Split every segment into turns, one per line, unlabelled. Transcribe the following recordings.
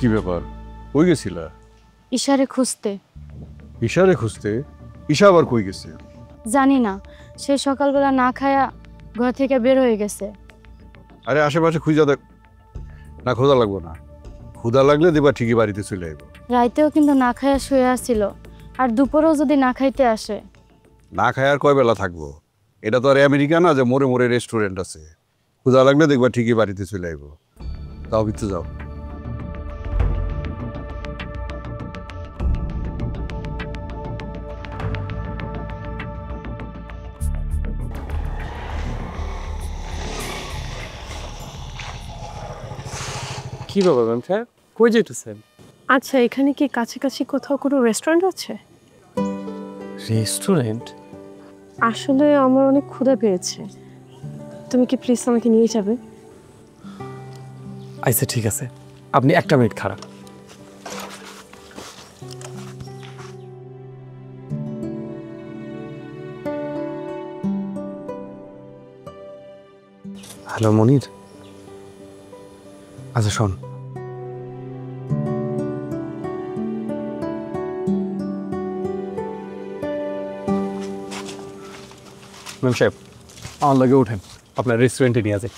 কি ব্যাপার, কই গেছিলা?
ইশারে খুঁজতে।
ঈশারে খুঁজতে? ঈশা আবার কই গেছে?
জানি না, সে সকালবেলা না খায়া ঘর থেকে বের হয়ে গেছে।
আরে আশেপাশে খুঁজা দেখ। না, খোঁজা লাগবো না। ক্ষুধা লাগলে দেবা ঠিকই বাড়িতে চলে আইব।
রাইতেও কিন্তু না খায়া শুয়ে আসছিল, আর দুপুরেও যদি না খাইতে আসে।
না খায় আর কয় বেলা থাকবো? এটা তো আর আমেরিকা না যে মোড়ে মোড়ে রেস্টুরেন্ট আছে। ক্ষুধা লাগলে দেখবা ঠিকই বাড়িতে চলে আইব। তাও ভিতরে যাও।
কি ব্যাপার ম্যাম সাহেব, কই যেতেছেন?
আচ্ছা, এখানে কি কাছাকাছি কোথাও কোনো রেস্টুরেন্ট আছে?
রেস্টুরেন্ট?
আসলে আমার অনেক ক্ষুধা পেয়েছে, তুমি কি প্লিজ আমাকে নিয়ে যাবে?
আচ্ছা ঠিক আছে, আপনি একটা মিনিট খারাপ। হ্যালো মনির, আচ্ছা শোন, ম্যাম সাহেব আমার লাগে ওঠেন, আপনার রেস্টুরেন্টে নিয়ে যাই।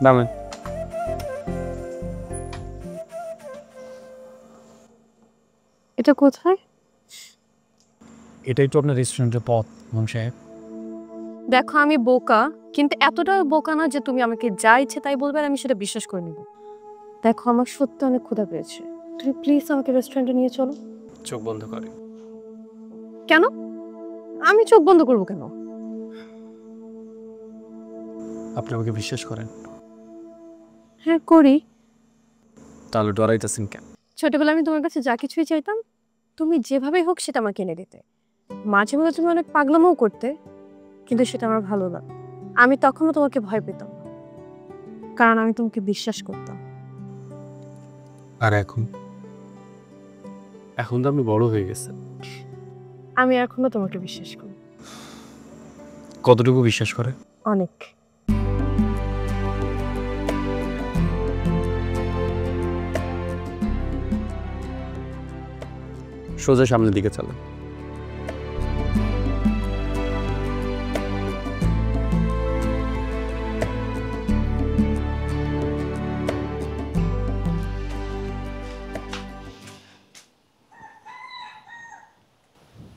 নামেন।
এটা কোথায়?
এটাই তো আপনার রেস্টুরেন্টের পথ ম্যাম সাহেব।
দেখো, আমি বোকা, কিন্তু এতটাও বোকা না যে তুমি আমাকে যা ইচ্ছে তাই বলবে আর আমি সেটা বিশ্বাস করে নেব। দেখো, আমার সত্যি অনেক ক্ষুধা পেয়েছে, তুমি প্লিজ আমাকে রেস্টুরেন্টে নিয়ে চলো।
চোখ বন্ধ করে।
কেন? আমি চোখ বন্ধ করবো কেন?
আপনি আমাকে বিশ্বাস করেন?
হ্যাঁ করি।
তাহলে ডরাইতেছেন কেন?
ছোটবেলায় আমি তোমার কাছে যা কিছুই চাইতাম, তুমি যেভাবেই হোক সেটা আমাকে এনে দিতে। মাঝে মাঝে তুমি অনেক পাগলামোও করতে, কিন্তু সেটা আমার ভালো না। আমি তখনও তোমাকে ভয় পেতাম, কারণ আমি তোমাকে বিশ্বাস করতাম।
আর এখন? এখন তো আপনি বড় হয়ে গেছেন।
আমি এখনো তোমাকে বিশ্বাস করি।
কতটুকু বিশ্বাস করে?
অনেক।
সোজা সামনের দিকে চলেন।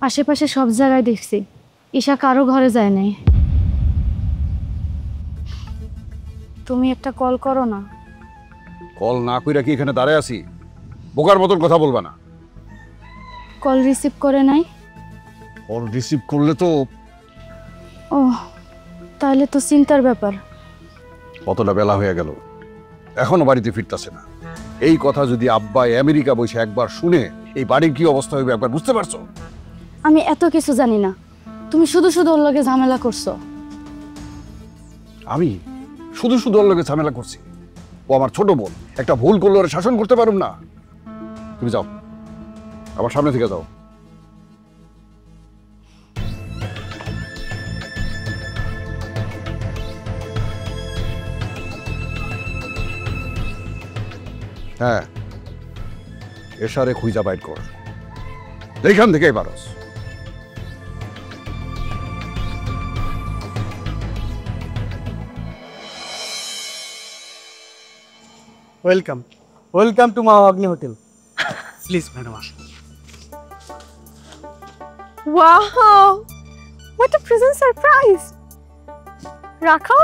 আশেপাশে সব জায়গায় দেখছি, ঈশা কারো ঘরে যায় নাই। তুমি একটা কল করো না।
কল না কইরা কি এখানে দাঁড়ায় আছি? বোকার মতন কথা বলবা না।
কল রিসিভ করে নাই?
কল রিসিভ করলে তো।
ও, তাহলে তো চিন্তার ব্যাপার।
কতটা বেলা হয়ে গেল, এখনো বাড়িতে ফিরতেছে না। এই কথা যদি আব্বা আমেরিকা বসে একবার শুনে, এই বাড়ির কি অবস্থা হইবে একবার বুঝতে পারছো?
আমি এত কিছু জানি না, তুমি শুধু শুধু ওর লগে ঝামেলা করছো।
আমি শুধু শুধু ওর লগে ঝামেলা করছি? ও আমার ছোট বোন, একটা ভুল করলে ওরা শাসন করতে পারুম না? তুমি যাও, আমার সামনে থেকে যাও। হ্যাঁ, এশারে খুঁজা বাইট কর, এইখান থেকেই পারস।
ওয়েলকাম, ওয়েলকাম টু মা অগ্নি হোটেল। প্লিজ ম্যাডাম আসুন।
Wow, what a present surprise. রাখা,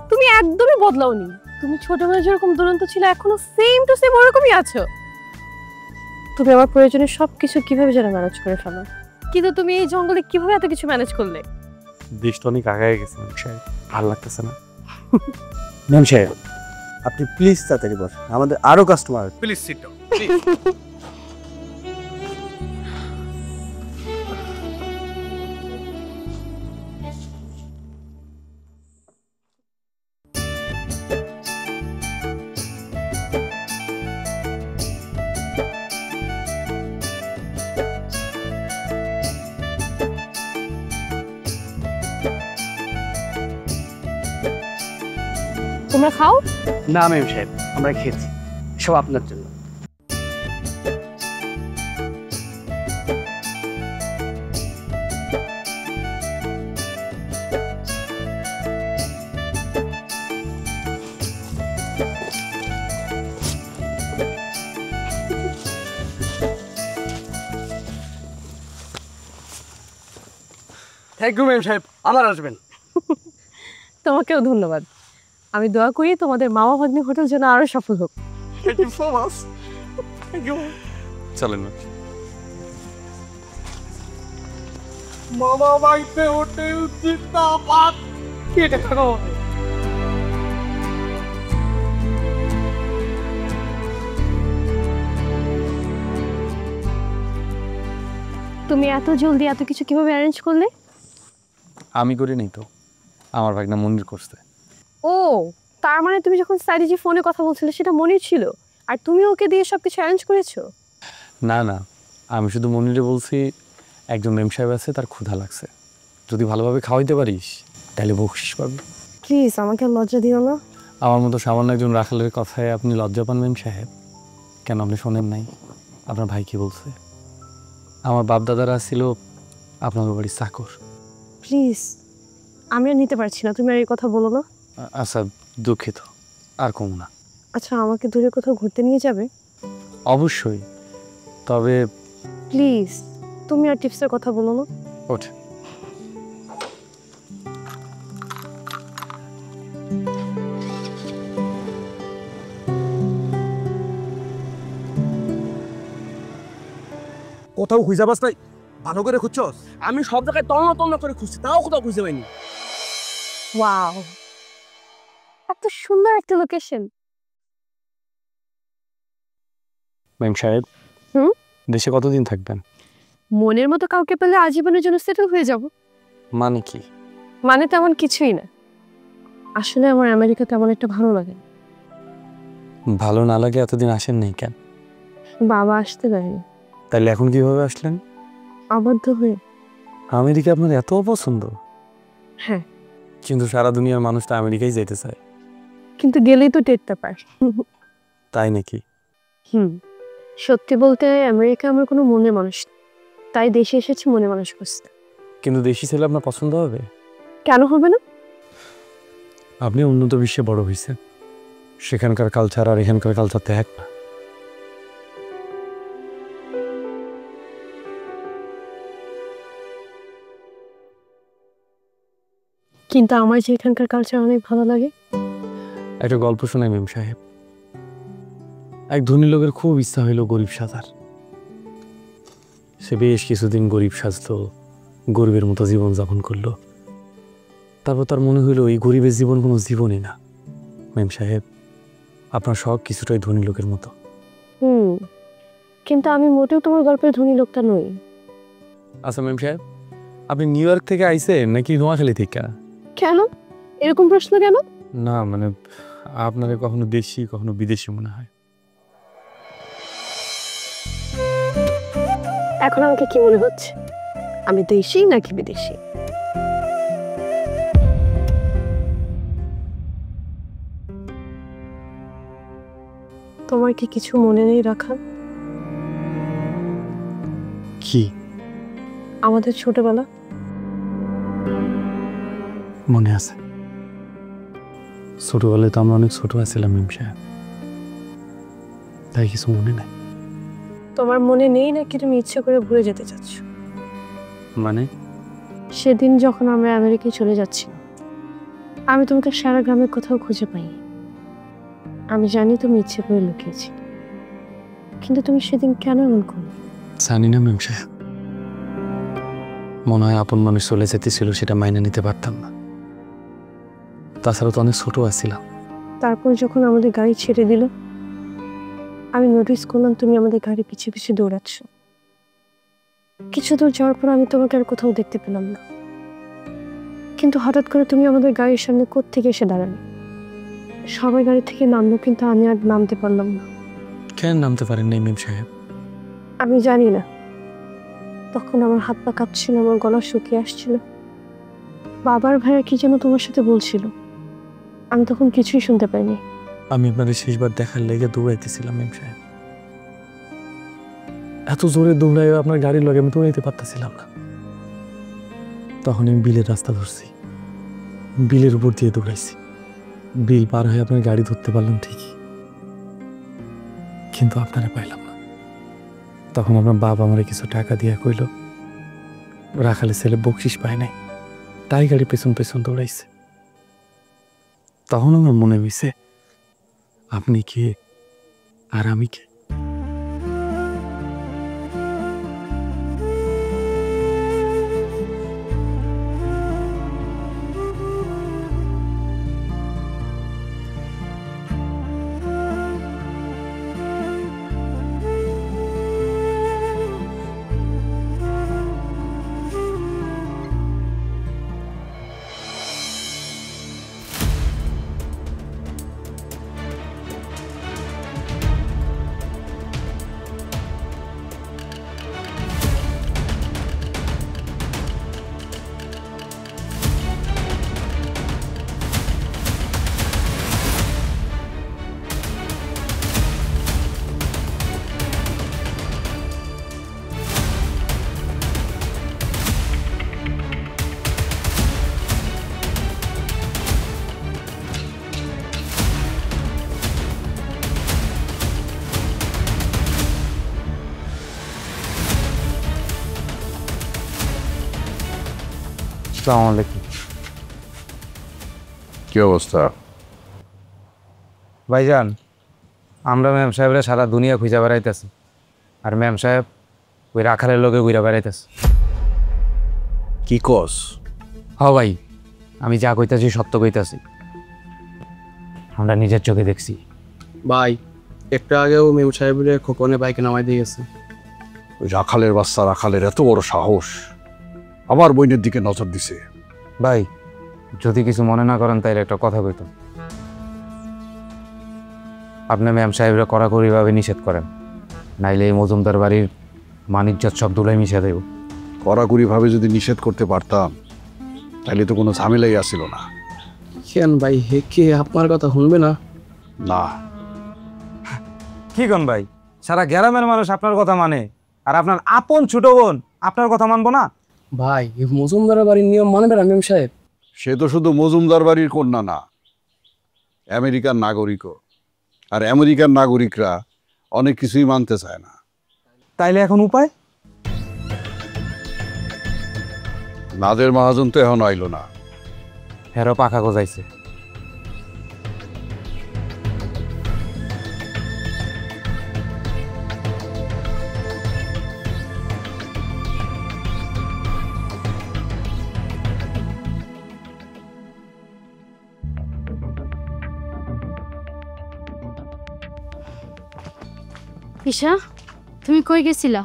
তুমি একদমই বদলাওনি। তুমি ছোটবেলায় যেরকম দুরন্ত ছিল, এখনো সেম টু সেম ওরকমই আছো। তুমি আমার প্রয়োজনে সবকিছু কিভাবে যেন ম্যানেজ করে ফেলো, কিন্তু তুমি এই জঙ্গলে কিভাবে এত কিছু ম্যানেজ করলে?
দেশটা অনেক আগায় গেছে ম্যাম সাহেব, ভালো লাগতেছে না। ম্যাম সাহেব,
আপনি প্লিজ তাড়াতাড়ি বসেন, আমাদের আরো কাস্টমার।
Please sit down.
তোমরা খাও।
না ম্যাম সাহেব, আমরা খেয়েছি, সব আপনার জন্য। থ্যাংক ইউ ম্যাম সাহেব, আবার আসবেন।
তোমাকেও ধন্যবাদ। আমি দোয়া করি তোমাদের মামা ভাগ্নি হোটেল যেন আরো সফল হোক।
Thank you so much. Thank you.
চলেন ম্যাম।
মামা ভাগ্নে হোটেল জিন্দাবাদ। এটা খাও।
তুমি এত জলদি এত কিছু কিভাবে অ্যারেঞ্জ করলে?
আমি করি নাই তো, আমার ভাগনা মনির করছে।
ও, তার মানে তুমি যখন সাইডে ফোনে কথা বলছিলে সেটা মনির ছিল, আর তুমি ওকে দিয়ে সবকিছু অ্যারেঞ্জ করেছো?
না না, আমি শুধু মনিরে বলছি একজন মেম সাহেব আছে, তার ক্ষুধা লাগছে, যদি ভালোভাবে খাওয়াইতে পারিস তাহলে বকশিস পাবি।
প্লিজ আমাকে লজ্জা দিও না।
আমার মতো সামান্য একজন রাখালের কথায় আপনি লজ্জা পান মেম সাহেব? কেন আপনি শোনেন নাই আপনার ভাই কি বলছে? আমার বাপ দাদারা ছিল আপনার বাড়ির চাকর।
প্লিজ, আমি আর নিতে পারছি না, তুমি আর এই কথা বলো না।
আচ্ছা দুঃখিত, আর কম না।
আচ্ছা, আমাকে দূরে কোথাও ঘুরতে নিয়ে যাবে?
অবশ্যই, তবে
প্লিজ, তুমি আর টিপসের কথা বলো না।
ওঠ।
কোথাও খুঁজে পাস নাই? ভালো করে খুঁজছস? আমি সব জায়গায় তন্ন তন্ন করে খুঁজছি, তাও কোথাও খুঁজে পাইনি।
ওয়াও, এত সুন্দর একটা লোকেশন।
মেম সাহেব,
হুম?
দেশে কতদিন থাকবেন?
মনের মতো কাউকে পেলে আজীবনের জন্য সেটেল হয়ে যাব।
মানে কি?
মানে তেমন কিছুই না, আসলে আমার আমেরিকা তেমন একটা ভালো লাগে না।
ভালো না লাগে এতদিন আসেন নাই কেন?
বাবা আসতে দেয়নি।
তাহলে এখন কিভাবে আসলেন?
আবদ্ধ হয়ে।
আমেরিকা আপনার এত পছন্দ?
হ্যাঁ,
কিন্তু সারা দুনিয়ার মানুষ তো আমেরিকাই যেতে চায়।
কিন্তু গেলেই তো টেরটা পায়।
তাই নাকি?
সত্যি বলতে আমেরিকা আমার কোনো মনের মানুষ না, তাই দেশে এসেছি মনে মানুষ খুঁজতে।
কিন্তু দেশি ছেলে আপনার পছন্দ হবে?
কেন হবে না?
আপনি উন্নত বিশ্বে বড় হয়েছেন, সেখানকার কালচার আর এখানকার কালচার তো এক না।
কিন্তু আমার যে এখানকার কালচার অনেক ভালো লাগে।
একটা গল্প শোনাই মেম সাহেব। এক ধনী লোকের খুব ইচ্ছা হইল গরিব সাজার। সে বেশ কিছুদিন গরিব সাজলো, গরিবের মতো জীবন যাপন করলো। তারপর তার মনে হইল এই গরিবের জীবন কোনো জীবনই না। মেম সাহেব, আপনার শখ কিছুটাই ধনী লোকের মতো।
কিন্তু আমি মোটেও তোমার গল্পের ধনী লোকটা নই।
আচ্ছা মেম সাহেব, আপনি নিউ ইয়র্ক থেকে আইছেন নাকি নোয়াখালী থেকে?
কেন এরকম প্রশ্ন কেন?
না মানে আপনারে কখনো দেশি কখনো বিদেশি মনে হয়।
এখন আমাকে কি মনে হচ্ছে, আমি দেশি নাকি বিদেশি? তোমার কি কিছু মনে নেই রাখা?
কি?
আমাদের ছোটবেলা।
মনে আছে, ছোটবেলায় তো আমরা অনেক ছোট আছিলাম মেম সাহেব, তাই কিছু মনে নাই।
তোমার মনে নেই নাকি তুমি ইচ্ছে করে ভুলে যেতে চাচ্ছ?
মানে?
সেদিন যখন আমরা আমেরিকায় চলে যাচ্ছি, আমি তোমাকে সারা গ্রামে কোথাও খুঁজে পাইনি। আমি জানি তুমি ইচ্ছে করে লুকিয়েছি, কিন্তু তুমি সেদিন কেন এমন করলে?
জানি না মেম সাহেব, মনে হয় আপন মানুষ চলে যেতেছিল, সেটা মাইনে নিতে পারতাম না। তাছাড়া তো অনেক ছোট আছিলাম।
তারপর যখন আমাদের গাড়ি ছেড়ে দিল, আমি নোটিস করলাম তুমি আমাদের গাড়ি পিছে পিছে দৌড়াচ্ছ। কিছু দূর যাওয়ার পর আমি তোমাকে আর কোথাও দেখতে পেলাম না, কিন্তু হঠাৎ করে তুমি আমাদের গাড়ির সামনে কোত্থেকে এসে দাঁড়ালে। সবাই গাড়ি থেকে নামলো, কিন্তু আমি আর নামতে পারলাম না।
কেন নামতে পারেন নাই মেম সাহেব?
আমি জানি না, তখন আমার হাত পা কাঁপছিল, আমার গলা শুকিয়ে আসছিল। বাবার ভাইয়া কি যেন তোমার সাথে বলছিল, আমি তখন কিছুই শুনতে পাইনি।
আমি আপনাদের শেষবার দেখার লেগে দৌড়াইতেছিলাম মেম সাহেব। এত জোরে দৌড়াই আপনার গাড়ির লগে আমি দৌড়াইতে পারতেছিলাম না। তখন আমি বিলের রাস্তা ধরছি, বিলের উপর দিয়ে দৌড়াইছি। বিল পার হয়ে আপনার গাড়ি ধরতে পারলাম ঠিকই, কিন্তু আপনারা পাইলাম না। তখন আপনার বাবা আমার কিছু টাকা দিয়া কইল রাখালে ছেলে বকশিস পায় নাই, তাই গাড়ি পেছন পেছন দৌড়াইছে। তখন আমার মনে হইছে আপনি কে আর আমি কে। আসসালামু আলাইকুম।
কি অবস্থা?
ভাইজান, আমরা ম্যাম সাহেবরা সারা দুনিয়া খুঁজা বেড়াইতেছি, আর ম্যাম সাহেব ওই রাখালের লোকে ঘুরা বেড়াইতেছে।
কি কস?
ভাই, আমি যা কইতাছি সত্য কইতাছি, আমরা নিজের চোখে দেখছি।
ভাই, একটু আগেও মেম সাহেবের খোকনে বাইকে নামাই দিয়ে গেছে।
ওই রাখালের বাচ্চা রাখালের এত বড় সাহস, আমার বইনের দিকে নজর দিছে।
ভাই, যদি কিছু মনে না করেন তাইলে একটা কথা কইতাম। আপনি ম্যাম সাহেবরা কড়াকড়িভাবে নিষেধ করেন, নাইলে এই মজুমদার বাড়ির মানিজ্জাত সব দুলাই মিশে দেব।
কড়াকড়িভাবে যদি নিষেধ করতে পারতাম তাহলে তো কোনো ঝামেলাই আসছিল না।
কেন ভাই, হে কে আপনার কথা শুনবে না?
না,
কি কন ভাই, সারা গ্রামের মানুষ আপনার কথা মানে, আর আপনার আপন ছোট বোন আপনার কথা মানবো না?
ভাই, মজুমদারের বাড়ির নিয়ম মানবে না মেম সাহেব?
সে তো শুধু মজুমদার বাড়ির কন্যা না, আমেরিকার নাগরিকও। আর আমেরিকার নাগরিকরা অনেক কিছুই মানতে চায় না।
তাইলে এখন উপায়?
নাদের মহাজন তো এখন আইলো না।
হেরো পাখা গজাইছে।
ঈশা, তুমি কই গেছিলা?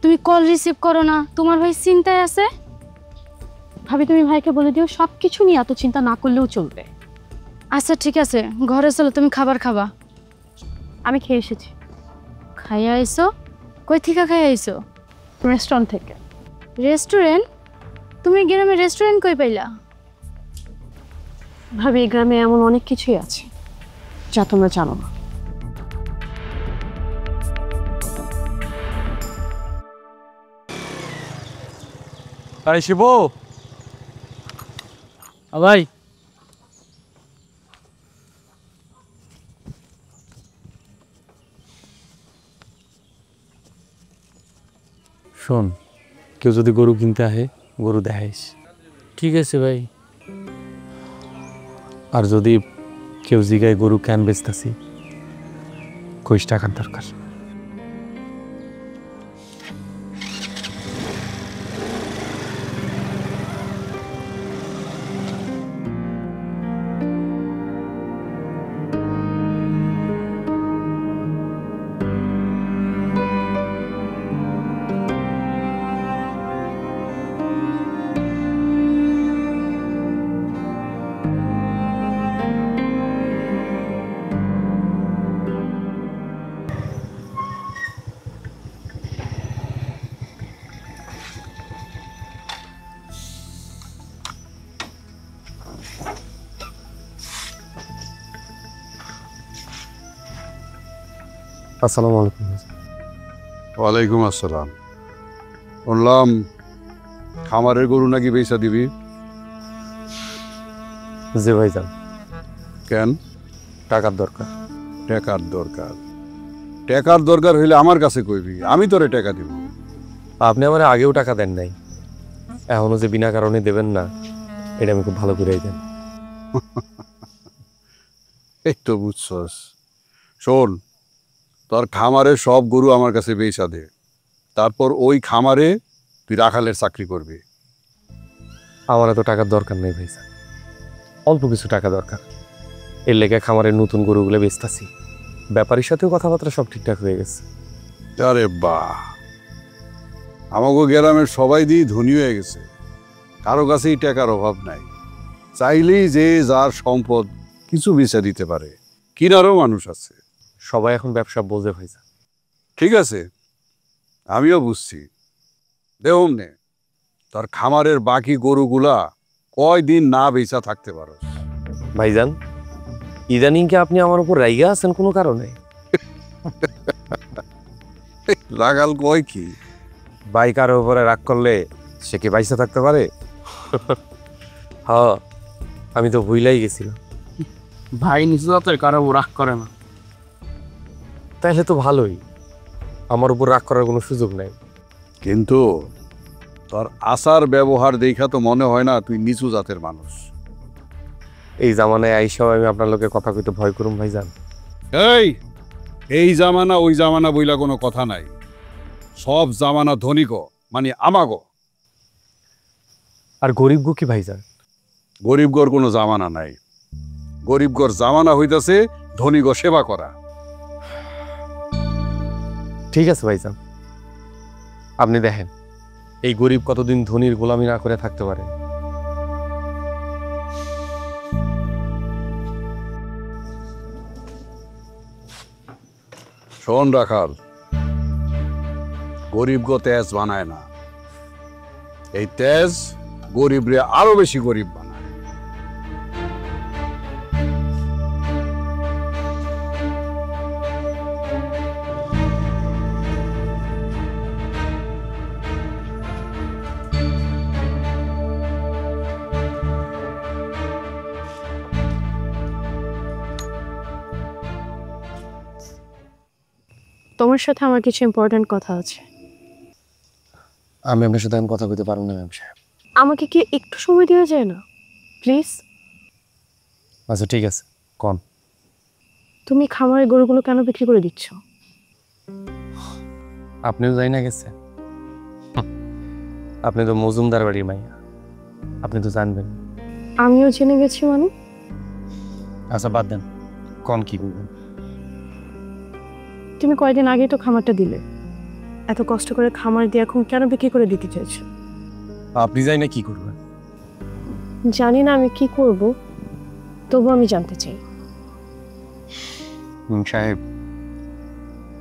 তুমি কল রিসিভ করো না, তোমার ভাই চিন্তায় আছে।
ভাবি, তুমি ভাইকে বলে দিও সব কিছু নিয়ে এত চিন্তা না করলেও চলবে।
আচ্ছা ঠিক আছে, ঘরে চলো, তুমি খাবার খাবা।
আমি খেয়ে এসেছি
খাইয়া আইসো? কই থেকে খাইয়া আইসো?
রেস্টুরেন্ট থেকে।
রেস্টুরেন্ট? তুমি গ্রামে রেস্টুরেন্ট কই পাইলা?
ভাবি, এই গ্রামে এমন অনেক কিছুই আছে যা তোমরা জানো না।
আরে শিব ভাই, শোন, কেউ যদি গরু কিনতে আহে গরু দেখাইস। ঠিক আছে ভাই। আর যদি কেউ জিগায় গরু কেন বেচতাছি, কইস টাকার দরকার। আসসালামু আলাইকুম।
ওয়ালাইকুম আসসালাম। শুনলাম খামারের গরু নাকি বেচা দিবি?
জি ভাইজান,
কেন?
টাকার দরকার।
টাকার দরকার? টাকার দরকার হইলে আমার কাছে কইবি, আমি তোরে টাকা দিব।
আপনি আমার আগেও টাকা দেন নাই, এখনো যে বিনা কারণে দেবেন না এটা আমি খুব ভালো করেই দেন।
এই তো বুঝছস। শোন, তোর খামারে সব গরু আমার কাছে বেচা দে, তারপর ওই খামারে তুই রাখালের চাকরি করবি।
আমার এত টাকার দরকার নেই ভাইজান, অল্প কিছু টাকা দরকার। এর লেগে খামারের নতুন গরুগুলো বেচতাছি, ব্যাপারীর সাথেও কথাবার্তা সব ঠিকঠাক হয়ে গেছে।
আরে বাহ, আমাকে গ্রামের সবাই দিয়ে ধনী হয়ে গেছে, কারো কাছেই টাকার অভাব নাই। চাইলেই যে যার সম্পদ কিছু বেচা দিতে পারে, কিনারও মানুষ আছে।
সবাই এখন ব্যবসা বোঝে ভাইজান।
ঠিক আছে, আমিও বুঝছি। দেহম নে, তোর খামারের বাকি গরুগুলা কয়দিন না বেচা থাকতে পারো?
ভাইজান, ইদানিং কি আপনি আমার উপর রাইগা আছেন কোনো কারণে?
রাগাল কয় কি?
বাইকার উপরে রাগ করলে সে কি বাইসা থাকতে পারে?
হ্যাঁ, আমি তো ভুইলাই গেছিলাম।
ভাই নিচু জাতের কারো রাগ করে না।
তাহলে তো ভালোই, আমার উপর রাগ করার কোনো সুযোগ নাই।
কিন্তু তোর আচার ব্যবহার দেখা তো মনে হয় না তুই নিচু জাতের মানুষ।
এই জামানায় আইসাও আমি আপনার লোকের কথা কইতে ভয় করুম ভাইজান।
এই জামানা ওই জামানা বইলা কোনো কথা নাই। সব জামানা ধনিক, মানে আমাগো।
আর গরিব গো কি ভাইজান?
গরিবগর কোনো জামানা নাই। গরিবগর জামানা হইতাছে ধনিক সেবা করা।
ঠিক আছে ভাইজান, আপনি দেখেন এই গরিব কতদিন ধনির গোলামি না করে থাকতে পারে।
শোন রাখাল, গরিবগো তেজ বানায় না, এই তেজ গরিবরে আরো বেশি গরিব বানায়।
তোমার সাথে আমার কিছু ইম্পর্ট্যান্ট কথা আছে।
আমি আপনার সাথে এখন কথা কইতে পারবো না ম্যাম সাহেব।
আমাকে কি একটু সময় দেওয়া যায় না প্লিজ?
আচ্ছা ঠিক আছে, কন।
তুমি খামারের গরুগুলো কেন বিক্রি করে দিচ্ছ?
আপনিও যাই না গেছে, আপনি তো মজুমদার বাড়ির মাইয়া, আপনি তো জানবেন।
আমিও জেনে গেছি মানে?
আচ্ছা বাদ দেন, কন কি বলবেন?
তুমি কয়দিন আগেই তো খামারটা দিলে, এত কষ্ট করে খামার দিয়ে এখন কেন বিক্রি করে দিতে চাইছো?
আপনি যাই না কি করবেন?
জানি না আমি কি করব, তবু আমি জানতে চাই।
সাহেব,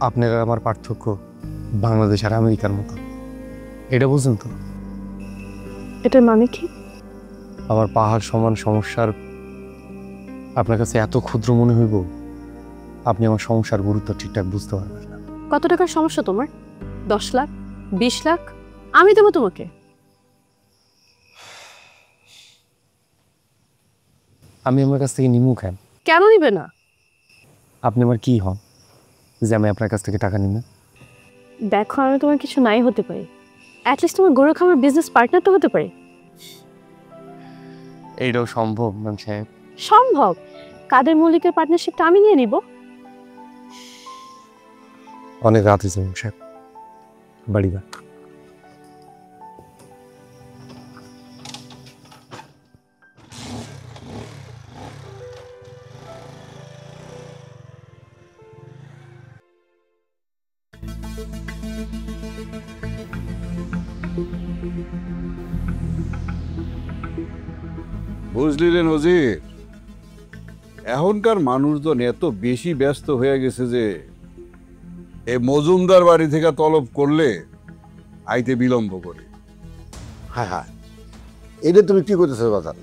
আপনার আর আমার পার্থক্য বাংলাদেশ আর আমেরিকার মতো, এটা বুঝেন তো?
এটার মানে কি?
আমার পাহাড় সমান সমস্যার আপনার কাছে এত ক্ষুদ্র মনে হইব, আপনি আমার সমস্যার গুরুত্ব ঠিকঠাক বুঝতে পারবেন না।
কত টাকার সমস্যা তোমার? 10 লাখ, 20 লাখ? আমি দেবো তোমাকে।
আমি আমার কাছ থেকে নিমু খান।
কেন নিবে না?
আপনি আমার কি হন যে আমি আপনার কাছ থেকে টাকা নিব?
দেখো, আমি তোমার কিছু নাই হতে পারি, অ্যাটলিস্ট তোমার গরু খামার বিজনেস পার্টনার তো হতে পারি।
এইটাও সম্ভব ম্যাম সাহেব?
সম্ভব। কাদের মল্লিকের পার্টনারশিপটা আমি নিয়ে নিব।
অনেক রাত হয়েছে ম্যাম সাহেব, বাড়ি বা।
বুঝলি রে নজির, এখনকার মানুষজন এত বেশি ব্যস্ত হয়ে গেছে যে এই মজুমদার বাড়ি থেকে তলব করলে আইতে বিলম্ব করে।
হ্যাঁ হ্যাঁ, এটা তুমি কি করতেছো বাজার?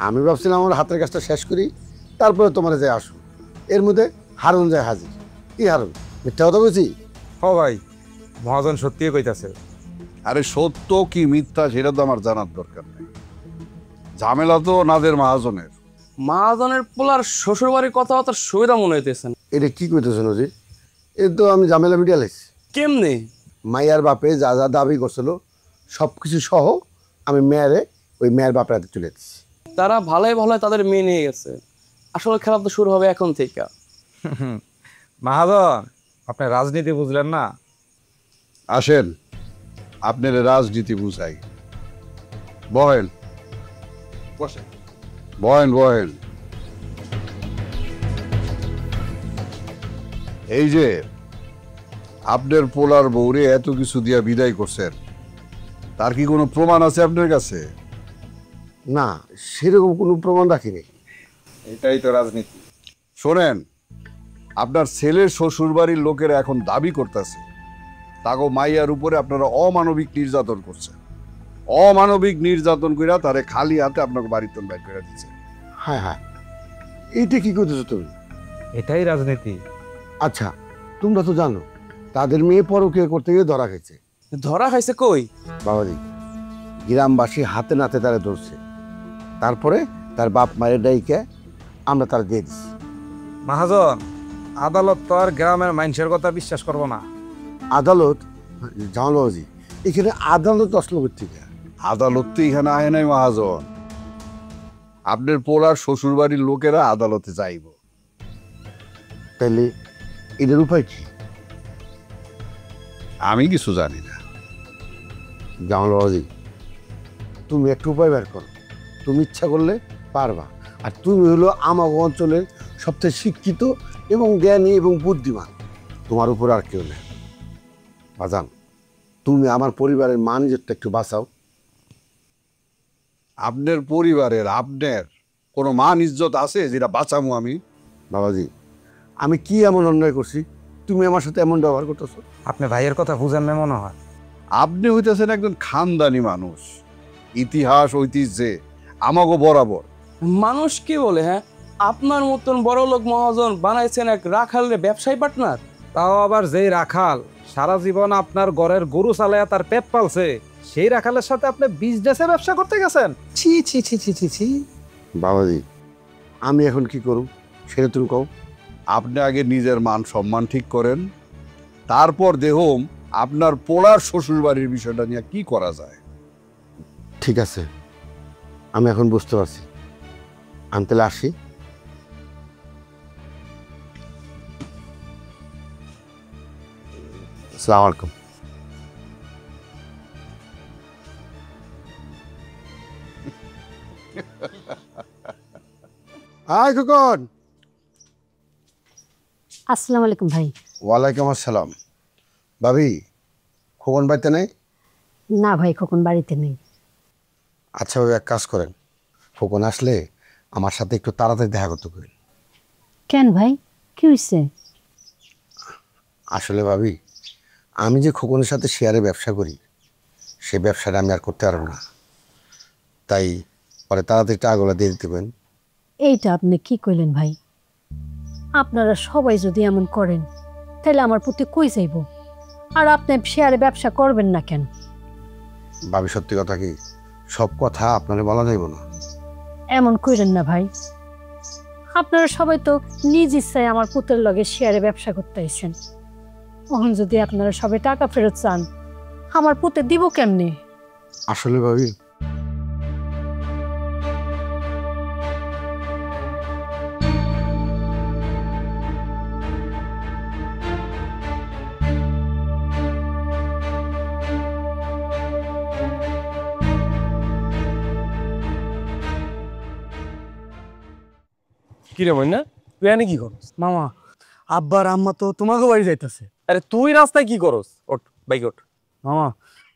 আমি ভাবছিলাম আমার হাতের কাজটা শেষ করি, তারপরে তোমার যায় আসো। এর মধ্যে হারুন যায় হাজির। কি হারুন, মিথ্যা কথা বলছি?
হ ভাই, মহাজন সত্যিই কইতাছে।
আরে সত্য কি মিথ্যা সেটা তো আমার জানার দরকার নেই। ঝামেলা তো নাদের মহাজনের।
মহাজনের পোলার শ্বশুর বাড়ির কথাবার্তার সুবিধা মনে হইতেছেন।
এটা কি করতেছ নজির? এ তো আমি ঝামেলা মিডিয়া লাইছি।
কেমনে?
মাইয়ার বাপে যা যা দাবি করছিল সব কিছু সহ আমি মেয়েরে ওই মেয়ের বাপের হাতে তুলে দিচ্ছি।
তারা ভালোই ভালোই তাদের মেয়ে নিয়ে গেছে। আসলে খেলা তো শুরু হবে এখন থেকে।
মহাজন, আপনি রাজনীতি বুঝলেন না?
আসেন আপনার রাজনীতি বুঝাই। বহেন বহেন বহেন। এই যে আপনার পোলার বউরে এত কিছু দিয়া বিদায় করছেন, তার কি কোনো প্রমাণ আছে আপনার কাছে?
না, সেরকম কোনো প্রমাণ রাখিনি।
এটাই তো রাজনীতি।
শোনেন, আপনার ছেলের শ্বশুর বাড়ির লোকেরা এখন দাবি করতেছে তাগো মাইয়ার উপরে আপনারা অমানবিক নির্যাতন করছেন। অমানবিক নির্যাতন কইরা তারে খালি হাতে আপনাকে বাড়িতে বের করে দিচ্ছে।
হ্যাঁ হ্যাঁ, এইটা কি করতেছো তুমি?
এটাই রাজনীতি।
আচ্ছা, তোমরা তো জানো তাদের মেয়ে পরকীয়া করতে গিয়ে ধরা খেয়েছে।
ধরা খাইছে কই?
বাবাজি, গ্রামবাসী হাতে নাতে তারা ধরছে, তারপরে তার বাপ মায়ের ডাইকে আমরা তারা দিয়ে দিচ্ছি।
মহাজন, আদালত তো আর গ্রামের মানুষের কথা বিশ্বাস করবো না।
আদালত? জামাল বাবাজি, এখানে আদালত আসলো থেকে?
আদালত তো এখানে আহে নাই মহাজন। আপনার পোলার শ্বশুর বাড়ির লোকেরা আদালতে যাইব।
তাইলে এটার উপায় কি?
আমি কিছু জানি না।
জামাল বাবাজি, তুমি একটা উপায় বের করো। তুমি ইচ্ছা করলে পারবা। আর তুমি হলো আমার অঞ্চলের সবচেয়ে শিক্ষিত এবং জ্ঞানী এবং বুদ্ধিমান। তোমার উপর আর কেউ নেই। বাজান, তুমি আমার পরিবারের মান ইজ্জতটা একটু বাঁচাও।
আপনার পরিবারের আপনার কোনো মান ইজ্জত আছে যেটা বাঁচামু আমি?
বাবাজি, আমি কি এমন অন্যায় করছি তুমি আমার সাথে এমন ব্যবহার করতেছো?
আপনি ভাইয়ের কথা বুঝেন না মনে হয়।
আপনি হইতেছেন একজন খানদানি মানুষ, ইতিহাস ঐতিহ্যে আমাগো বরাবর।
মানুষ কি বলে? হ্যাঁ, আপনার মতন বড় লোক মহাজন বানাইছেন এক রাখালের ব্যবসায়ী পার্টনার।
তাও আবার যেই রাখাল সারা জীবন আপনার ঘরের গরু চালায়া তার পেট পালছে, সেই রাখালের সাথে আপনি বিজনেসে ব্যবসা করতে গেছেন? ছি ছি ছি ছি ছি ছি।
বাবাজি, আমি এখন কি করব সেটা তুমি কও।
আপনি আগে নিজের মান সম্মান ঠিক করেন, তারপর দেখুন আপনার পোলার শ্বশুর বাড়ির বিষয়টা নিয়ে কি করা যায়।
ঠিক আছে, আমি এখন বুঝতে পারছি। আমি তাহলে আসি। আসসালামু আলাইকুম। হাই খোকন।
আসসালামু আলাইকুম ভাই।
ওয়ালাইকুম আসসালাম। ভাবি, খোকন বাড়িতে নেই?
না ভাই, খোকন বাড়িতে নেই।
আচ্ছা ভাবি, এক কাজ করেন, খোকন আসলে আমার সাথে একটু তাড়াতাড়ি দেখা করতে পারেন।
কেন ভাই, কি হয়েছে?
আসলে ভাবি, আমি যে খোকনের সাথে শেয়ারে ব্যবসা করি, সেই ব্যবসাটা আমি আর করতে পারবো না। তাই পরে তাড়াতাড়ি টাকাগুলো দিয়ে দিতে পারেন।
এইটা আপনি কি কইলেন ভাই? আপনারা সবাই যদি এমন করেন তাহলে আমার প্রতি কই যাইব? আর আপনি শেয়ারে ব্যবসা করবেন না কেন?
ভাবি, সত্যি কথা কি, সব কথা আপনারা বলা যাইব না।
এমন কইরেন না ভাই। আপনারা সবাই তো নিজ ইচ্ছায় আমার পুত্রের লগে শেয়ারে ব্যবসা করতে আইছেন। এখন যদি আপনারা সবাই টাকা ফেরত চান, আমার পুত্র দিব কেমনে?
আসলে ভাবি,
কি রে মইনা, তুই এনে কি করস?
মামা, আব্বার আম্মা তো তোমাকে বাড়ি যাইতেছে।
আরে তুই রাস্তায় কি করস? ওঠ বাইক ওঠ।
মামা,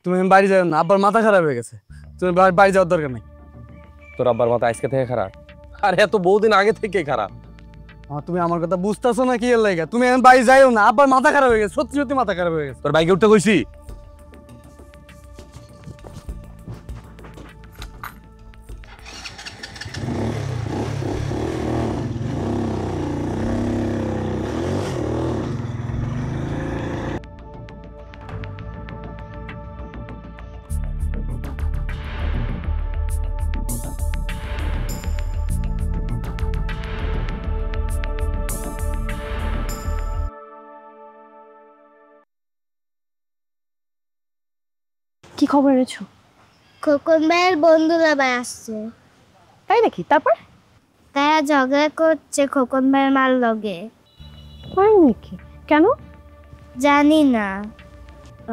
তুমি বাড়ি যাও না, আব্বার মাথা খারাপ হয়ে গেছে। তুমি বাড়ি যাওয়ার দরকার নেই।
তোর আব্বার মাথা আজকে থেকে খারাপ? আরে এত বহুদিন আগে থেকে খারাপ।
মামা, তুমি আমার কথা বুঝতেছো না কি এর লাগা? তুমি এখন বাড়ি যাইও না, আব্বার মাথা খারাপ হয়ে গেছে, সত্যি সত্যি মাথা খারাপ হয়ে গেছে।
তোর বাইকে উঠতে কইছি।
কি খবর এনেছো?
খোকন ভাইয়ের বন্ধুরা ভাই আসছে।
তাই নাকি? তারপর?
তারা ঝগড়া করছে খোকন ভাইয়ের মার লগে।
তাই নাকি? কেন?
জানি না।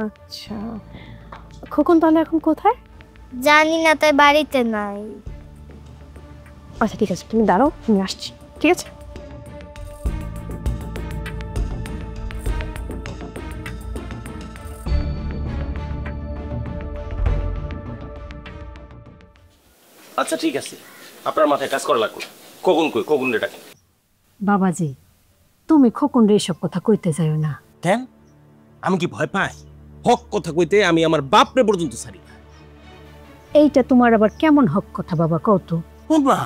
আচ্ছা, খোকন তাহলে এখন কোথায়?
জানি না, তাই বাড়িতে নাই।
আচ্ছা ঠিক আছে, তুমি দাঁড়াও, আমি আসছি। ঠিক আছে।
আচ্ছা ঠিক আছে, আপনার মাথায় কাজ করা লাগবে। কখন কই কখন ডাকে?
বাবাজি, তুমি খোকন রে এসব কথা কইতে যাও না।
কেন? আমি কি ভয় পাই? হক কথা কইতে আমি আমার বাপরে পর্যন্ত ছাড়ি না।
এইটা তোমার আবার কেমন হক কথা বাবা, কত?
মা,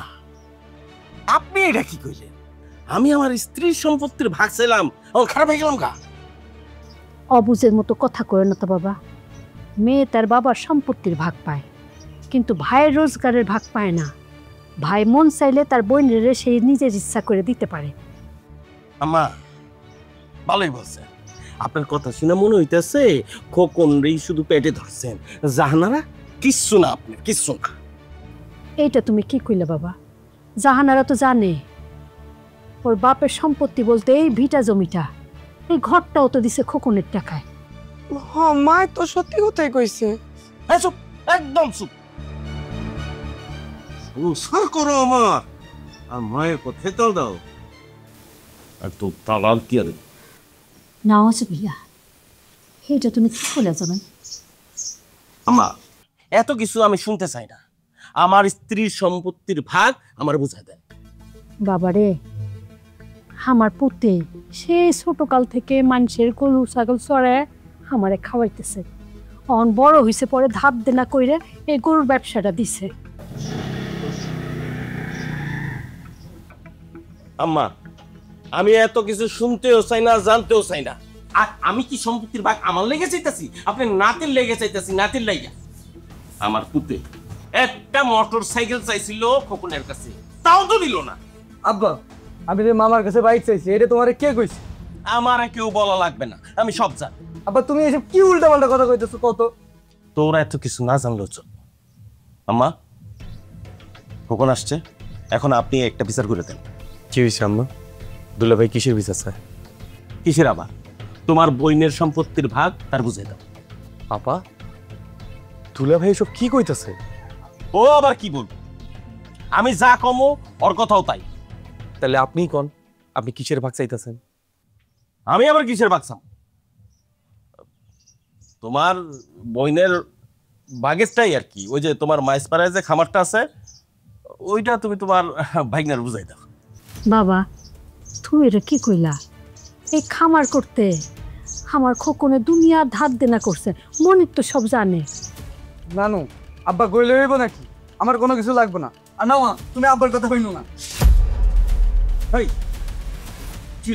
আপনি এটা কি কইলেন? আমি আমার স্ত্রীর সম্পত্তির ভাগ চাইলাম, আমার খারাপ হয়ে গেলাম গা?
অবুঝের মতো কথা কয় না তো বাবা। মেয়ে তার বাবার সম্পত্তির ভাগ পায়, কিন্তু ভাইয়ের রোজগারের ভাগ পায় না। ভাই মন চাইলে তার বোনের সে নিজের ইচ্ছা করে দিতে পারে।
আম্মা, ভালোই বলছেন। আপনার কথা শুনে মনে হইতেছে খোকন রেই শুধু পেটে ধরছেন, জাহানারা কিচ্ছু না, আপনার কিচ্ছু না।
এইটা তুমি কি কইলে বাবা? জাহানারা তো জানে ওর বাপের সম্পত্তি বলতে এই ভিটা জমিটা, এই ঘরটাও তো দিছে খোকনের টাকায়।
হ্যাঁ, মা তো সত্যি কথাই কইছে।
চুপ, একদম চুপ। সংসার করো আমার, আর মায়ের কথায় তাল দাও। একদম তালাল কি আর
নাওয়াজবিল্লাহ, এইটা তুমি কি বলে যাবেন?
আম্মা, এত কিছু আমি শুনতে চাই না। আমার স্ত্রীর সম্পত্তির ভাগ আমার বুঝাই দেন।
বাবারে, আমার পুতে সেই ছোটকাল থেকে মানুষের গরু ছাগল চড়ে আমারে খাওয়াইতেছে। অন বড় হইছে পরে ধাপ দেনা কইরে এই গরুর ব্যবসাটা দিছে।
আম্মা, আমি এত কিছু শুনতেও চাই না, জানতেও চাই না। আর আমি কি সম্পত্তির ভাগ আমার লেগে চাইতাছি? আপনি নাতির লেগে চাইতাছি, নাতির লাইগা। আমার পুতে একটা মোটর সাইকেল চাইছিল খোকনের কাছে, তাও তো দিল না।
আব্বা, আমি যে মামার কাছে বাইক চাইছি, এটা তোমারে কে কইছে?
আমার কেউ বলা লাগবে না, আমি সব জানি।
আব্বা, তুমি এসব কি উল্টাপাল্টা কথা কইতেছো কত?
তোরা এত কিছু না জানলেও চল। আম্মা, খোকন আসছে, এখন আপনি একটা বিচার করে দেন।
কি হয়েছে আম্মা? দুলাভাই কিসের বিচার চায়?
কিসের আবার? তোমার বইনের সম্পত্তির ভাগ তার বুঝে দাও।
আপা, দুলাভাই এসব কি কইতাছে?
ও আবার কি বলবো? আমি যা কমো ওর কথাও তাই।
তাহলে আপনিই কোন, আপনি কিসের ভাগ চাইতেছেন?
আমি আবার কিসের ভাগ চাম? তোমার বইনের বাগেজটাই আর কি, ওই যে তোমার মাইসপাড়ায় যে খামারটা আছে, ওইটা তুমি তোমার ভাইগনার বুঝাই দাও।
বাবা, তুমি এটা কি কইলা? এই খামার করতে আমার খোকনে দুনিয়া ধার দেনা করছে, মনির তো সব জানে।
নানু, আব্বা কইলে হইব নাকি? আমার কোনো কিছু লাগবে না। আর না মা, তুমি আব্বার কথা কইনো না।
কি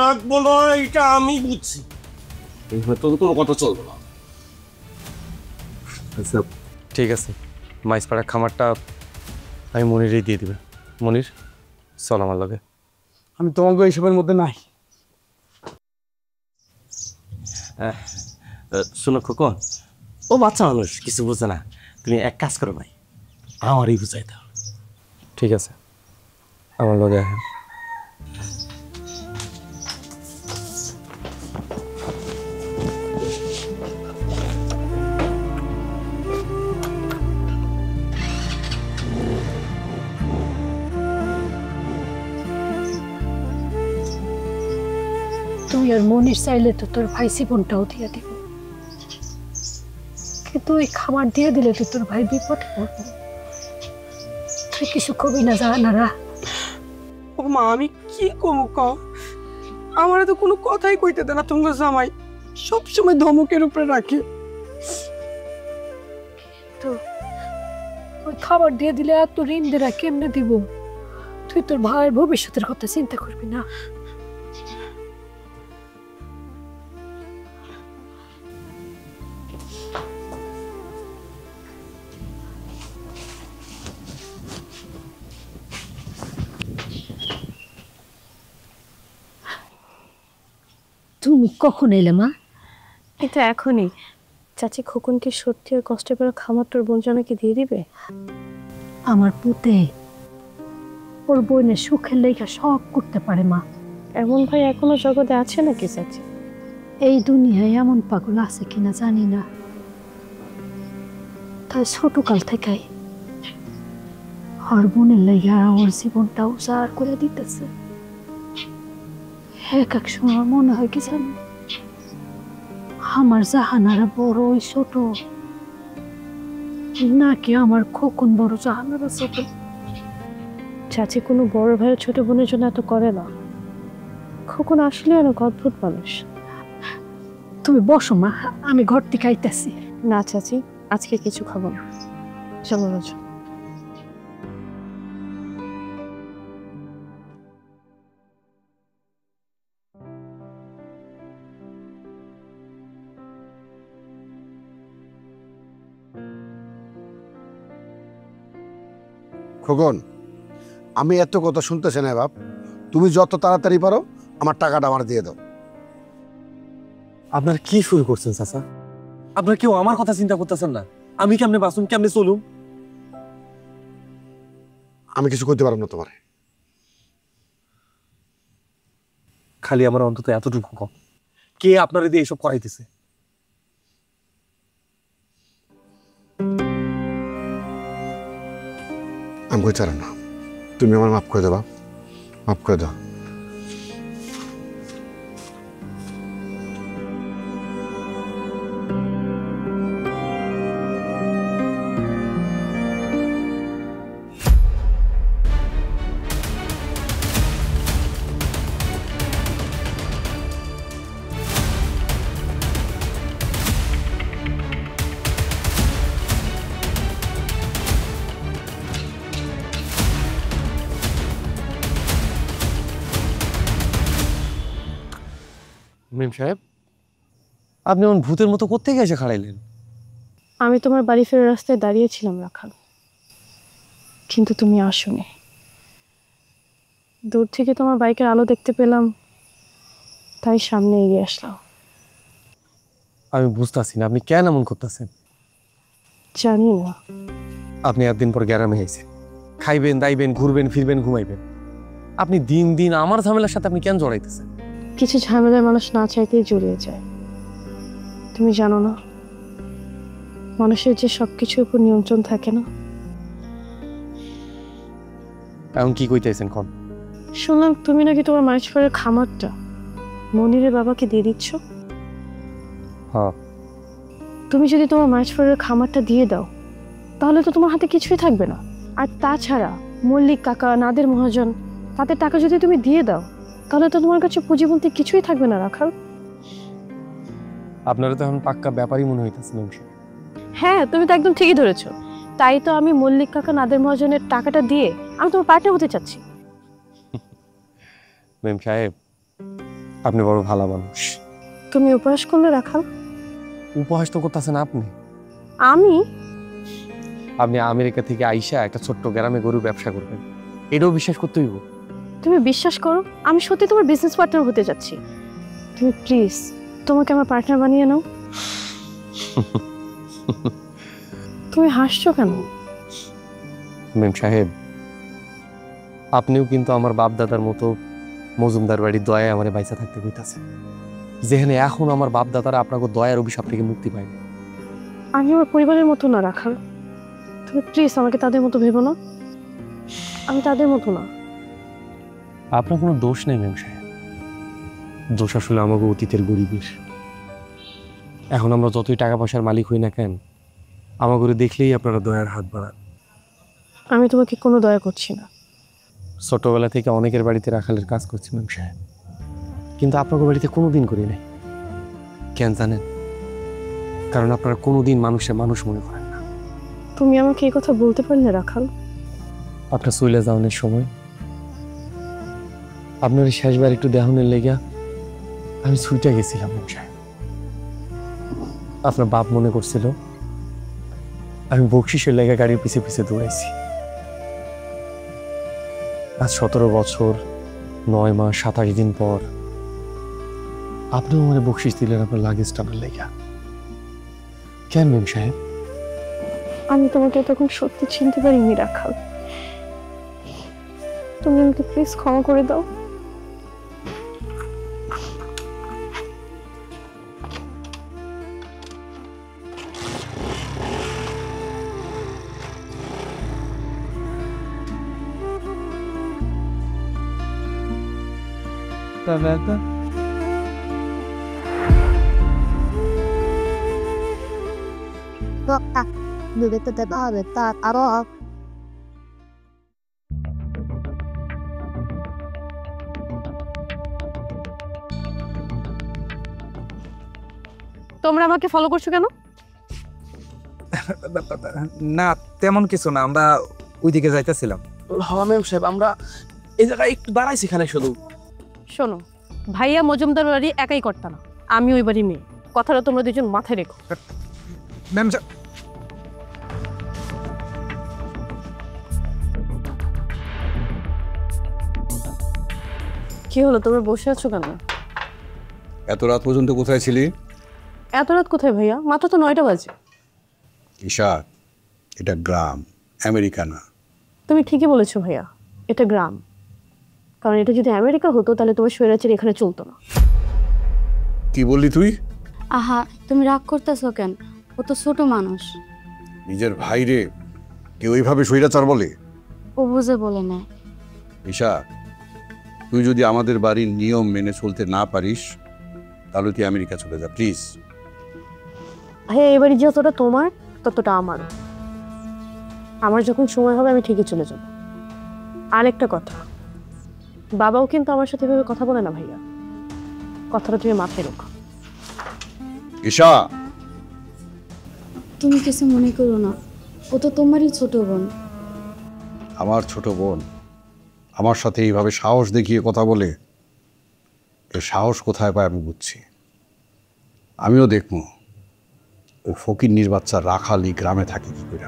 লাগবো না এটা আমি বুঝছি, তোর কোনো কথা চলবে না।
আচ্ছা ঠিক আছে, মাইসপাড়া খামারটা আমি মনিরই দিয়ে দিবে। মনির, চল আমার লগে।
আমি তোমাকে এইসবের মধ্যে নাই।
শোনো খোকন, ও বাচ্চা মানুষ, কিছু বুঝে না। তুমি এক কাজ করো ভাই, আমারই বুঝাই দাও।
ঠিক আছে, আমার লগে আহেন।
তুই আর মনির চাইলে তো তোর ভাই জীবনটাও দিয়ে দিব, কিন্তু ওই খামার দিয়ে দিলে তো তোর ভাই বিপদে পড়বে। তুই কিছু কবি না জাহানারা?
ও মা, আমি কি করবো ক? আমার তো কোনো কথাই কইতে দেয় না তোমার জামাই, সবসময় ধমকের উপরে রাখে।
তো ওই খাবার দিয়ে দিলে আর তোর ঋণ দেরা কেমনে দিব? তুই তোর ভাইয়ের ভবিষ্যতের কথা চিন্তা করবি না? তুমি কখন এলে মা?
এটা এখনই চাচি খোকনকে সত্যি আর কষ্ট করে খামারটার বোনজানাকে দিয়ে দিবে?
আমার পুতে ওর বোনের সুখের লেখা সব করতে পারে মা।
এমন ভাই এখনো জগতে আছে নাকি চাচি?
এই দুনিয়ায় এমন পাগল আছে কিনা জানি না, তাই ছোটকাল থেকেই ওর বোনের লেগা ওর জীবনটা উজাড় করে দিতেছে। এক এক সময় আমার মনে হয় কি জানি, আমার জাহানারা বড় ওই ছোট, নাকি আমার খোকন বড় জাহানারা ছোট।
চাচি কোনো বড় ভাইয়ের ছোট বোনের জন্য এত করে না। খোকন আসলে অনেক অদ্ভুত মানুষ।
তুমি বসো মা, আমি ঘর থেকে আইতেছি।
না চাচি, আজকে কিছু খাবো না, চলো রাজু।
খোকন, আমি এত কথা শুনতেছি না বাপ। তুমি যত তাড়াতাড়ি পারো আমার টাকাটা আমার দিয়ে দাও।
আপনার কি শুরু করছেন চাচা? আপনার কেউ আমার কথা চিন্তা করতেছেন না? আমি কেমনে বাঁচুম, কেমনে চলুম?
আমি কিছু করতে পারবো না তোমার।
খালি আমার অন্তত এতটুকু কম, কে আপনার দিয়ে এইসব করাইতেছে?
আমি কই চালাম না, তুমি আমার মাফ করে দাও বাপ, মাফ করে দাও।
মেম সাহেব, আপনি এমন ভূতের মতো কোত্থেকে এসে খাড়াইলেন?
আমি তোমার বাড়ি ফেরার রাস্তায় দাঁড়িয়েছিলাম রাখাল, কিন্তু তুমি আসোনি। দূর থেকে তোমার বাইকের আলো দেখতে পেলাম, তাই সামনে এগিয়ে আসলাম।
আমি বুঝতেছি না আপনি কেন এমন করতেছেন।
জানি না।
আপনি একদিন পর গ্রামে আইছেন, খাইবেন দাইবেন ঘুরবেন ফিরবেন ঘুমাইবেন, আপনি দিন দিন আমার ঝামেলার সাথে আপনি কেন জড়াইতেছেন?
কিছু ঝামেলায় মানুষ না চাইতেই জড়িয়ে যায়। তুমি জানো না, মানুষের যে সবকিছুর উপর নিয়ন্ত্রণ থাকে না।
এখন কি কইতেছেন কোন?
শুনলাম তুমি নাকি তোমার মাইজফারের খামারটা মনিরের বাবাকে দিয়ে দিচ্ছ।
হ্যাঁ।
তুমি যদি তোমার মাইজফারের খামারটা দিয়ে দাও, তাহলে তো তোমার হাতে কিছুই থাকবে না। আর তাছাড়া মল্লিক কাকা, নাদের মহাজন, তাদের টাকা যদি তুমি দিয়ে দাও, তাহলে তো তোমার কাছে পুঁজি বলতে কিছুই থাকবে না রাখাল।
আপনারা তো এখন পাক্কা ব্যাপারই মনে হইতেছে মেম সাহেব।
হ্যাঁ, তুমি তো একদম ঠিকই ধরেছো। তাই তো আমি মল্লিক কাকা, নাদের মহাজনের টাকাটা দিয়ে আমি তোমার পার্টনার হতে চাচ্ছি।
মেম সাহেব, আপনি বড় ভালো মানুষ।
তুমি উপহাস করলে রাখাল?
উপহাস তো করতেছেন আপনি।
আমি?
আপনি আমেরিকা থেকে আইসা একটা ছোট্ট গ্রামে গরু ব্যবসা করবেন, এটাও বিশ্বাস করতে হইব।
তুমি বিশ্বাস করো, আমি সত্যি তোমার বিজনেস পার্টনার হতে যাচ্ছি। তুমি প্লিজ তোমাকে আমার পার্টনার বানিয়ে নাও। তুমি হাসছো কেন?
মেম সাহেব, আপনিও কিন্তু আমার বাপ দাদার মতো মজুমদার বাড়ির দয়ায় আমার বাইসা থাকতে কইতাছে, যেখানে এখন আমার বাপ দাদারা আপনাকে দয়ার অভিশাপ থেকে মুক্তি পায়নি।
আমি আমার পরিবারের মতো না রাখাল, তুমি প্লিজ আমাকে তাদের মতো ভেবো না। আমি তাদের মতো না।
আপনার কোনো দোষ নেই মেম সাহেব, দোষ আসলে আমাকে অতীতের গরিবের। এখন আমরা যতই টাকা পয়সার মালিক হই না কেন, আমাকে দেখলেই আপনারা দয়ার হাত বাড়ান।
আমি তোমাকে কোনো দয়া করছি না।
ছোটবেলা থেকে অনেকের বাড়িতে রাখালের কাজ করছি মেম সাহেব, কিন্তু আপনাকে বাড়িতে কোনোদিন করি নাই। কেন জানেন? কারণ আপনারা কোনোদিন মানুষের মানুষ মনে করেন না।
তুমি আমাকে এই কথা বলতে পারলে রাখাল?
আপনার চলে যাওয়ার সময় আপনার শেষবার একটু দেহনের লেগা আমি ছুটে গেছিলাম মেম সাহেব। আপনার বাপ মনে করছিল আমি বকশিসের লেগা গাড়ির পিছে পিছে দৌড়াইছি। আজ 17 বছর 9 মাস 27 দিন পর আপনিও মানে বকশিস দিলেন আপনার লাগেজ টানার লেগা। কেন মেম সাহেব?
আমি তোমাকে তখন সত্যি চিনতে পারিনি রাখাল। তুমি আমাকে প্লিজ ক্ষমা করে দাও। তোমরা আমাকে ফলো করছো কেন?
না তেমন কিছু না, আমরা ওইদিকে যাইতেছিলাম।
হ্যাঁ মেম সাহেব, আমরা এই জায়গায় একটু দাঁড়াইছি এখানে শুধু।
শোনো, ভাইয়া মজুমদার বাড়ি একাই করতাম না, আমি ওই বাড়ি মেয়ে। কথাটা তোমরা দুজন মাথায় রেখো।
ম্যাম
কি হলো, তোমরা বসে আছো কেন?
এত রাত পর্যন্ত কোথায় ছিলি?
এত রাত কোথায় ভাইয়া? মাত্র তো 9টা বাজে।
ঈশা, এটা গ্রাম, আমেরিকা না।
তুমি ঠিকই বলেছো ভাইয়া, এটা গ্রাম। কারণ এটা যদি আমেরিকা হতো তাহলে তোমার স্বৈরাচার এখানে চলতো না।
কি বললি তুই?
আহা, তুমি রাগ করতেছো কেন? ও তো ছোট মানুষ।
নিজের ভাইরে কেউ ওইভাবে স্বৈরাচার বলে?
ও বুঝে বলে না।
ঈশা, তুই যদি আমাদের বাড়ির নিয়ম মেনে চলতে না পারিস তাহলে তুই আমেরিকা চলে যা প্লিজ।
ভাইয়া এই বাড়ি যতটা তোমার ততটা আমার। আমার যখন সময় হবে আমি ঠিকই চলে যাব। আরেকটা কথা, বাবাও কিন্তু আমার সাথে এভাবে কথা বলে না ভাইয়া, কথাটা তুমি মাথায় রেখো।
ঈশা,
তুমি কিছু মনে করো না, ও তো তোমারই ছোট বোন।
আমার ছোট বোন আমার সাথে এইভাবে সাহস দেখিয়ে কথা বলে, এ সাহস কোথায় পায় আমি বুঝছি। আমিও দেখবো ও ফকিন্নির বাচ্চা রাখালি গ্রামে থাকে কি করে।